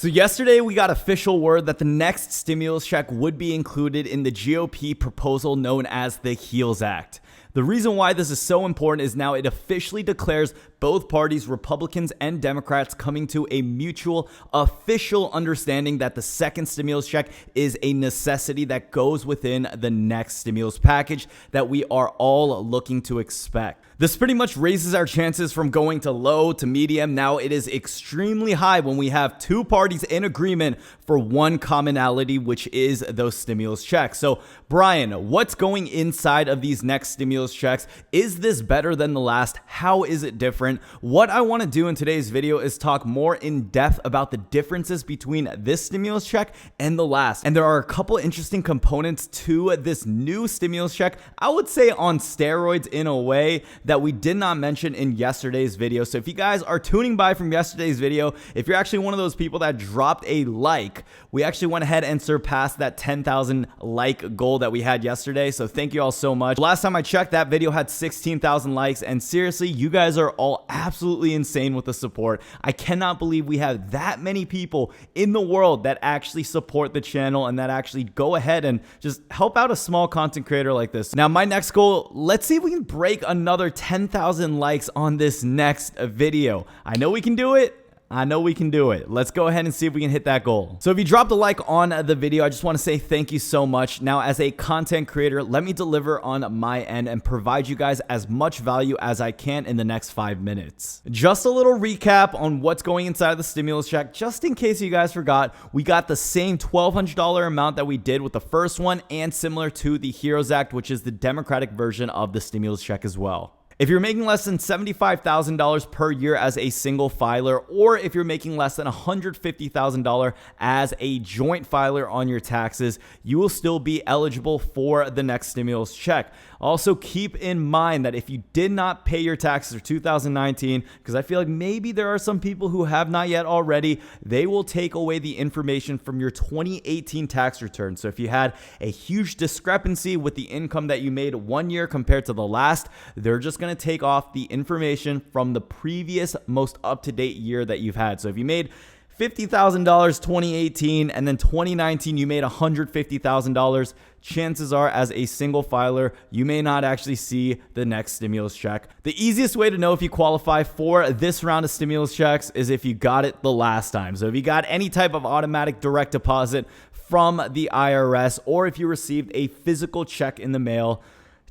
So yesterday we got official word that the next stimulus check would be included in the GOP proposal known as the HEALS Act. The reason why this is so important is now it officially declares both parties, Republicans and Democrats, coming to a mutual official understanding that the second stimulus check is a necessity that goes within the next stimulus package that we are all looking to expect. This pretty much raises our chances from going to low to medium. Now it is extremely high when we have two parties in agreement for one commonality, which is those stimulus checks. So Brian, what's going inside of these next stimulus checks? Is this better than the last? How is it different? What I want to do in today's video is talk more in depth about the differences between this stimulus check and the last. And there are a couple interesting components to this new stimulus check, I would say on steroids in a way, that we did not mention in yesterday's video. So if you guys are tuning by from yesterday's video, if you're actually one of those people that dropped a like, we actually went ahead and surpassed that 10,000 like goal that we had yesterday. So thank you all so much. Last time I checked, that video had 16,000 likes, and seriously, you guys are all absolutely insane with the support. I cannot believe we have that many people in the world that actually support the channel and that actually go ahead and just help out a small content creator like this. Now, my next goal, let's see if we can break another 10,000 likes on this next video. I know we can do it. I know we can do it. Let's go ahead and see if we can hit that goal. So if you dropped a like on the video, I just want to say thank you so much. Now, as a content creator, let me deliver on my end and provide you guys as much value as I can in the next 5 minutes. Just a little recap on what's going inside of the stimulus check. Just in case you guys forgot, we got the same $1,200 amount that we did with the first one, and similar to the HEROES Act, which is the Democratic version of the stimulus check as well. If you're making less than $75,000 per year as a single filer, or if you're making less than $150,000 as a joint filer on your taxes, you will still be eligible for the next stimulus check. Also, keep in mind that if you did not pay your taxes for 2019, because I feel like maybe there are some people who have not yet already, they will take away the information from your 2018 tax return. So if you had a huge discrepancy with the income that you made 1 year compared to the last, they're just going to take off the information from the previous most up-to-date year that you've had. So if you made $50,000 2018 and then 2019 you made $150,000, chances are as a single filer you may not actually see the next stimulus check. The easiest way to know if you qualify for this round of stimulus checks is if you got it the last time. So if you got any type of automatic direct deposit from the IRS, or if you received a physical check in the mail,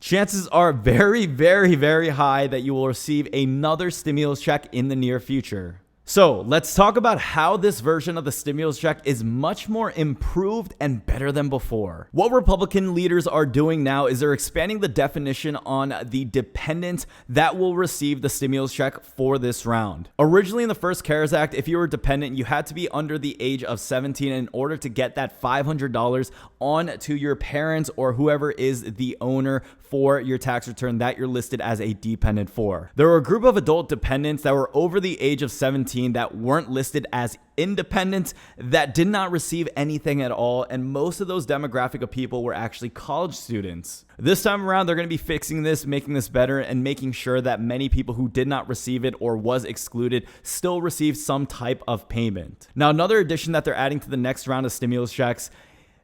chances are very, very, very high that you will receive another stimulus check in the near future. So let's talk about how this version of the stimulus check is much more improved and better than before. What Republican leaders are doing now is they're expanding the definition on the dependent that will receive the stimulus check for this round. Originally in the first CARES Act, if you were dependent, you had to be under the age of 17 in order to get that $500 on to your parents or whoever is the owner for your tax return that you're listed as a dependent for. There were a group of adult dependents that were over the age of 17 that weren't listed as independents that did not receive anything at all, and most of those demographic of people were actually college students. This time around, they're going to be fixing this, making this better, and making sure that many people who did not receive it or was excluded still receive some type of payment. Now, another addition that they're adding to the next round of stimulus checks,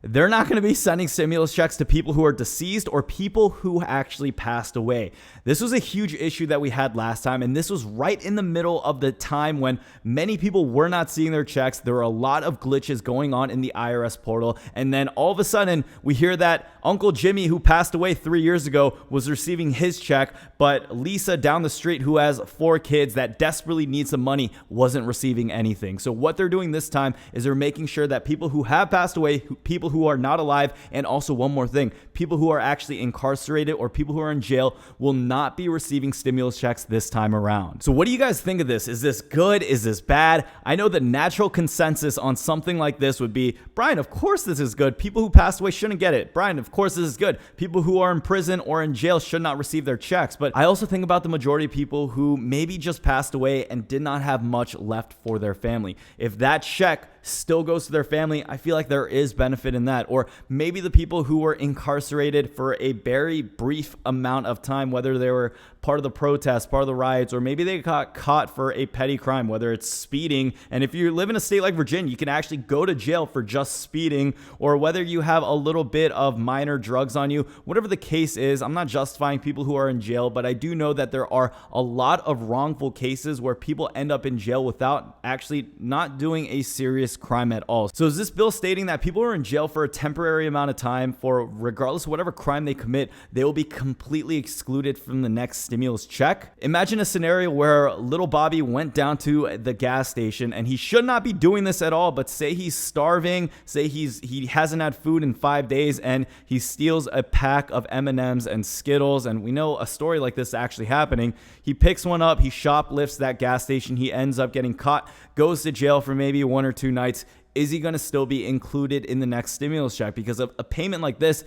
they're not going to be sending stimulus checks to people who are deceased or people who actually passed away. This was a huge issue that we had last time, and this was right in the middle of the time when many people were not seeing their checks. There were a lot of glitches going on in the IRS portal, and then all of a sudden we hear that Uncle Jimmy, who passed away 3 years ago, was receiving his check, but Lisa down the street, who has 4 kids that desperately need some money, wasn't receiving anything. So what they're doing this time is they're making sure that people who have passed away, people who are not alive, and also one more thing, people who are actually incarcerated or people who are in jail will not be receiving stimulus checks this time around. So what do you guys think of this? Is this good? Is this bad? I know the natural consensus on something like this would be, Brian, of course this is good. People who passed away shouldn't get it. Brian, of course this is good. People who are in prison or in jail should not receive their checks. But I also think about the majority of people who maybe just passed away and did not have much left for their family. If that check still goes to their family, I feel like there is benefit in that. Or maybe the people who were incarcerated for a very brief amount of time, whether they were part of the protest, part of the riots, or maybe they got caught for a petty crime, whether it's speeding. And if you live in a state like Virginia, you can actually go to jail for just speeding, or whether you have a little bit of minor drugs on you. Whatever the case is, I'm not justifying people who are in jail, but I do know that there are a lot of wrongful cases where people end up in jail without actually not doing a serious crime at all. So is this bill stating that people who are in jail for a temporary amount of time for regardless of whatever crime they commit, they will be completely excluded from the next stimulus check? Imagine a scenario where little Bobby went down to the gas station, and he should not be doing this at all, but say he's starving, say he hasn't had food in 5 days, and he steals a pack of M&Ms and Skittles, and we know a story like this actually happening. He picks one up, he shoplifts that gas station, he ends up getting caught, goes to jail for maybe 1 or 2 nights. Is he going to still be included in the next stimulus check? Because of a payment like this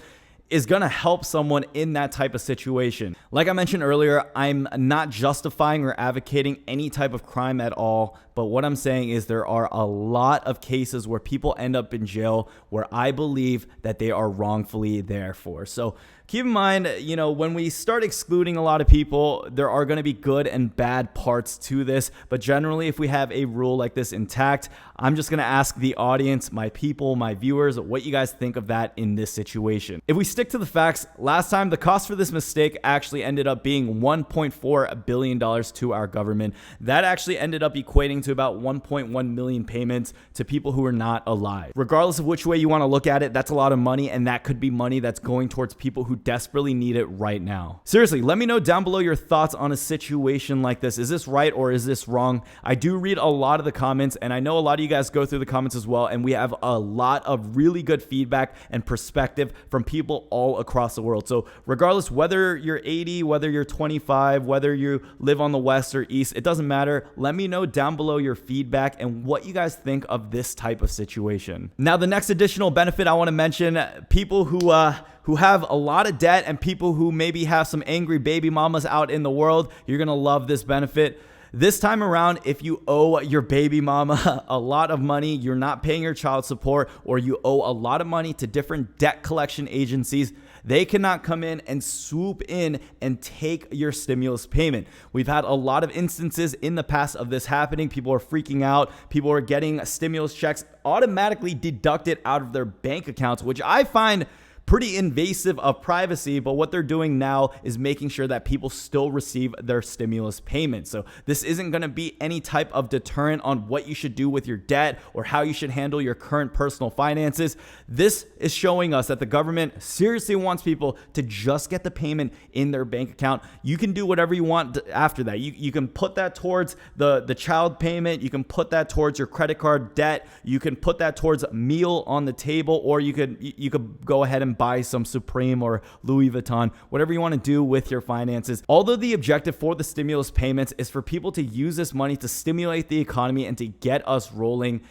is going to help someone in that type of situation. Like I mentioned earlier, I'm not justifying or advocating any type of crime at all, but what I'm saying is there are a lot of cases where people end up in jail where I believe that they are wrongfully there for. So keep in mind, when we start excluding a lot of people, there are going to be good and bad parts to this. But generally, if we have a rule like this intact, I'm just going to ask the audience, my people, my viewers, what you guys think of that in this situation. If we stick to the facts, last time the cost for this mistake actually ended up being $1.4 billion to our government. That actually ended up equating to about 1.1 million payments to people who are not alive. Regardless of which way you want to look at it, that's a lot of money, and that could be money that's going towards people who desperately need it right now. Seriously, let me know down below your thoughts on a situation like this. Is this right or is this wrong? I do read a lot of the comments, and I know a lot of you guys go through the comments as well, and we have a lot of really good feedback and perspective from people all across the world. So regardless, whether you're 80, whether you're 25, whether you live on the west or east, it doesn't matter. Let me know down below your feedback and what you guys think of this type of situation. Now, the next additional benefit I want to mention, people who have a lot of debt and people who maybe have some angry baby mamas out in the world, you're going to love this benefit. This time around, if you owe your baby mama a lot of money, you're not paying your child support, or you owe a lot of money to different debt collection agencies, they cannot come in and swoop in and take your stimulus payment. We've had a lot of instances in the past of this happening. People are freaking out. People are getting stimulus checks automatically deducted out of their bank accounts, which I find pretty invasive of privacy, but what they're doing now is making sure that people still receive their stimulus payment. So this isn't going to be any type of deterrent on what you should do with your debt or how you should handle your current personal finances. This is showing us that the government seriously wants people to just get the payment in their bank account. You can do whatever you want after that. You can put that towards the child payment. You can put that towards your credit card debt. You can put that towards a meal on the table, or you could go ahead and buy some Supreme or Louis Vuitton, whatever you want to do with your finances. Although the objective for the stimulus payments is for people to use this money to stimulate the economy and to get us rolling,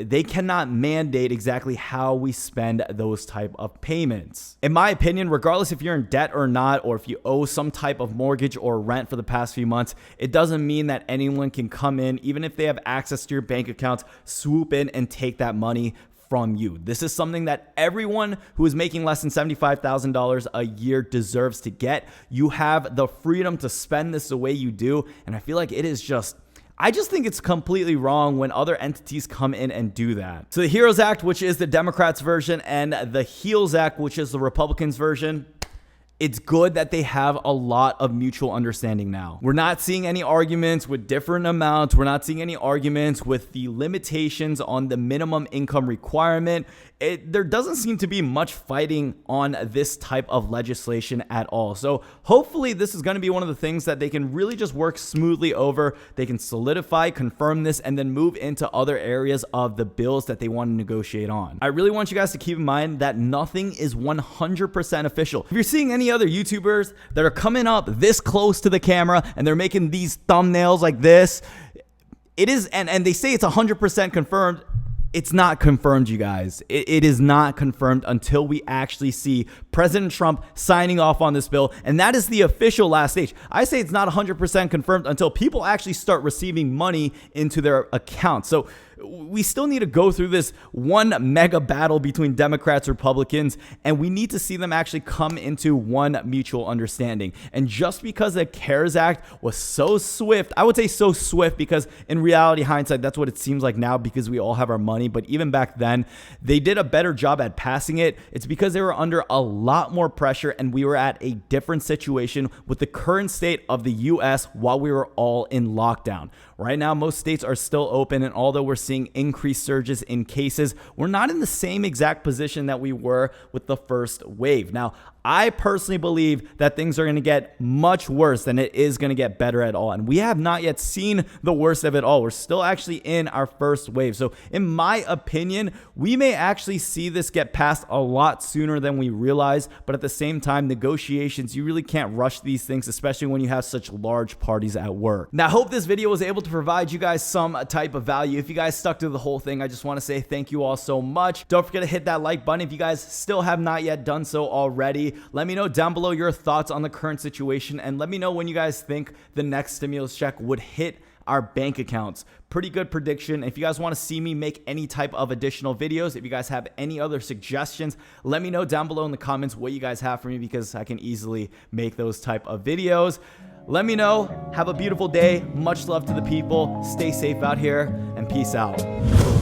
they cannot mandate exactly how we spend those type of payments. In my opinion, regardless if you're in debt or not, or if you owe some type of mortgage or rent for the past few months, it doesn't mean that anyone can come in, even if they have access to your bank accounts, swoop in and take that money from you. This is something that everyone who is making less than $75,000 a year deserves to get. You have the freedom to spend this the way you do, and I feel like I just think it's completely wrong when other entities come in and do that. So the HEROES Act, which is the Democrats' version, and the HEALS Act, which is the Republicans' version, it's good that they have a lot of mutual understanding now. We're not seeing any arguments with different amounts. We're not seeing any arguments with the limitations on the minimum income requirement. There doesn't seem to be much fighting on this type of legislation at all. So hopefully this is going to be one of the things that they can really just work smoothly over. They can solidify, confirm this, and then move into other areas of the bills that they want to negotiate on. I really want you guys to keep in mind that nothing is 100% official. If you're seeing any other YouTubers that are coming up this close to the camera and they're making these thumbnails like this, it is, and they say it's 100% confirmed. It's not confirmed, you guys. It is not confirmed until we actually see President Trump signing off on this bill, and that is the official last stage. I say it's not 100% confirmed until people actually start receiving money into their accounts. So we still need to go through this one mega battle between Democrats and Republicans, and we need to see them actually come into one mutual understanding. And just because the CARES Act was so swift, I would say so swift because in reality, hindsight, that's what it seems like now because we all have our money. But even back then, they did a better job at passing it. It's because they were under a lot more pressure and we were at a different situation with the current state of the US while we were all in lockdown. Right now, most states are still open, and although we're seeing increased surges in cases, we're not in the same exact position that we were with the first wave. Now, I personally believe that things are going to get much worse than it is going to get better at all. And we have not yet seen the worst of it all. We're still actually in our first wave. So in my opinion, we may actually see this get passed a lot sooner than we realize. But at the same time, negotiations, you really can't rush these things, especially when you have such large parties at work. Now, I hope this video was able to provide you guys some type of value. If you guys stuck to the whole thing, I just want to say thank you all so much. Don't forget to hit that like button if you guys still have not yet done so already. Let me know down below your thoughts on the current situation, and let me know when you guys think the next stimulus check would hit our bank accounts. Pretty good prediction. If you guys want to see me make any type of additional videos, if you guys have any other suggestions, let me know down below in the comments what you guys have for me because I can easily make those type of videos. Let me know. Have a beautiful day. Much love to the people. Stay safe out here and peace out.